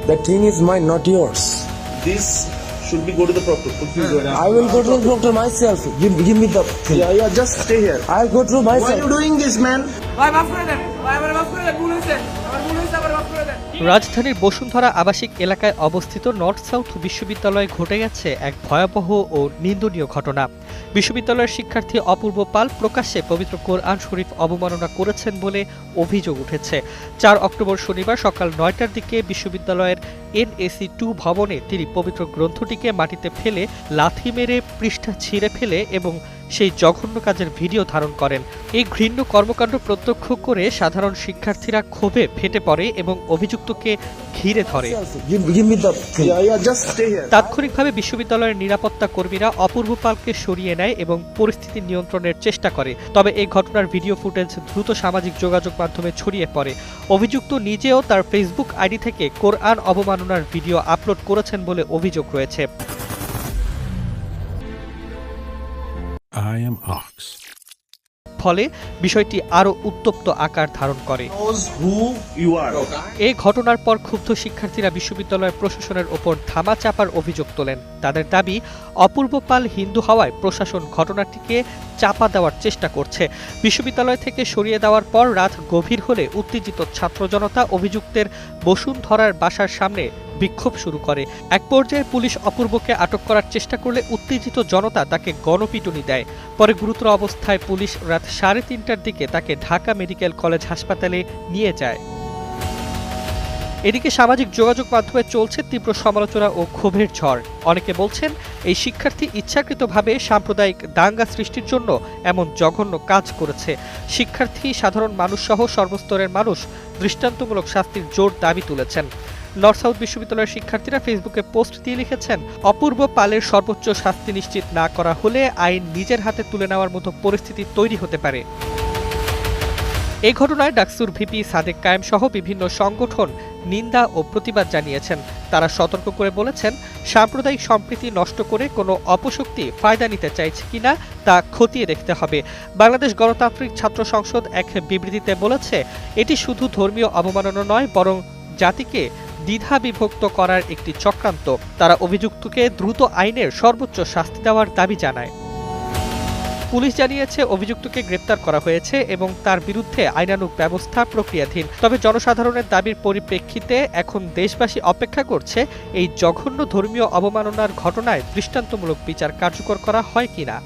That thing is mine, not yours. This should be go to the proctor. I will go to the doctor myself. Give me the thing. Yeah, just stay here. I'll go through Why are myself. you doing this, man? রাজধানীর বসুন্ধরা আবাসিক এলাকায় অবস্থিত north south বিশ্ববিদ্যালয়ে ঘটে গেছে এক ভয়াবহ ও নিন্দনীয় ঘটনা। বিশ্ববিদ্যালয়ের শিক্ষার্থী অপূর্ব পাল প্রকাশ্যে পবিত্র কোরআন শরীফ অবমাননা করেছেন বলে অভিযোগ উঠেছে। ৪ অক্টোবর শনিবার সকাল ৯টার দিকে বিশ্ববিদ্যালয়ের NAC-2 ভবনে তিনি পবিত্র গ্রন্থটিকে মাটিতে ফেলে লাথি মেরে পৃষ্ঠা ছিঁড়ে ফেলে এবং সেই জঘন্য কাজের ভিডিও ধারণ করেন। এই ঘৃণ্য কর্মকাণ্ড প্রত্যক্ষ করে সাধারণ শিক্ষার্থীরা ক্ষোভে ফেটে পড়ে এবং অভিযুক্তকে ঘিরে ধরে। Give me the thing. Yeah, just stay here. তাৎক্ষণিকভাবে বিশ্ববিদ্যালয়ের নিরাপত্তা কর্মীরা অপূর্ব পালকে সরিয়ে নেয় এবং পরিস্থিতি নিয়ন্ত্রণের চেষ্টা করে। তবে এই ঘটনার ভিডিও ফুটেজ দ্রুত সামাজিক যোগাযোগ মাধ্যমে ছড়িয়ে পড়ে। অভিযুক্ত নিজেও তার ফেসবুক আইডি থেকে কোরআন অবমাননার ভিডিও আপলোড করেছেন বলে অভিযোগ রয়েছে। I am Ox. ফলে বিষয়টি আরও উত্তপ্ত আকার ধারণ করে। Knows who you are. এই ঘটনার পর ক্ষুব্ধ শিক্ষার্থীরা বিশ্ববিদ্যালয় প্রশাসনের ওপর ধামা চাপার অভিযোগ তোলেন। তাদের দাবি, অপূর্ব পাল হিন্দু হওয়ায় প্রশাসন ঘটনাটিকে চাপা দেওয়ার চেষ্টা করছে। বিশ্ববিদ্যালয় থেকে সরিয়ে দেওয়ার পর রাত গভীর হলে উত্তেজিত ছাত্র জনতা অভিযুক্তের বসুন্ধরার বাসার সামনে বিক্ষোভ শুরু করে। এক পর্যায়ে পুলিশ অপূর্বকে আটক করার চেষ্টা করলে উত্তেজিত জনতা তাকে গণপিটুনি দেয়। পরে গুরুতর অবস্থায় পুলিশ রাত 3:30টার দিকে তাকে ঢাকা মেডিকেল কলেজ হাসপাতালে নিয়ে যায়। এদিকে সামাজিক যোগাযোগ মাধ্যমে চলছে তীব্র সমালোচনা ও ক্ষোভের ঝড়। অনেকে বলছেন, এই শিক্ষার্থী ইচ্ছাকৃতভাবে সাম্প্রদায়িক দাঙ্গা সৃষ্টির জন্য এমন জঘন্য কাজ করেছে। শিক্ষার্থী, সাধারণ মানুষ সহ সর্বস্তরের মানুষ দৃষ্টান্তমূলক শাস্তির জোর দাবি তুলেছেন। নর্থ সাউথ বিশ্ববিদ্যালয়ের শিক্ষার্থীরা ফেসবুকে পোস্ট দিয়ে লিখেছেন, অপূর্ব পালের সর্বোচ্চ শাস্তি নিশ্চিত না করা হলে আইন নিজের হাতে তুলে নেওয়ার মতো পরিস্থিতি তৈরি হতে পারে। এই ঘটনায় ডাকসুর ভিপি সাদেক কায়েম সহ বিভিন্ন সংগঠন নিন্দা ও প্রতিবাদ জানিয়েছেন। তারা সতর্ক করে বলেছেন, সাম্প্রদায়িক সম্প্রীতি নষ্ট করে কোনো অপশক্তি ফায়দা নিতে চাইছে কিনা তা খতিয়ে দেখতে হবে। বাংলাদেশ গণতান্ত্রিক ছাত্র সংসদ এক বিবৃতিতে বলেছে, এটি শুধু ধর্মীয় অবমাননা নয়, বরং জাতিকে দ্বিধা বিভক্ত করার একটি চক্রান্ত। তারা অভিযুক্তকে দ্রুত আইনের সর্বোচ্চ শাস্তি দেওয়ার দাবি জানায়। পুলিশ জানিয়েছে, অভিযুক্তকে গ্রেপ্তার করা হয়েছে এবং তার বিরুদ্ধে আইনানুগ ব্যবস্থা প্রক্রিয়াধীন। তবে জনসাধারণের দাবির পরিপ্রেক্ষিতে এখন দেশবাসী অপেক্ষা করছে এই জঘন্য ধর্মীয় অবমাননার ঘটনায় দৃষ্টান্তমূলক বিচার কার্যকর করা হয় কিনা।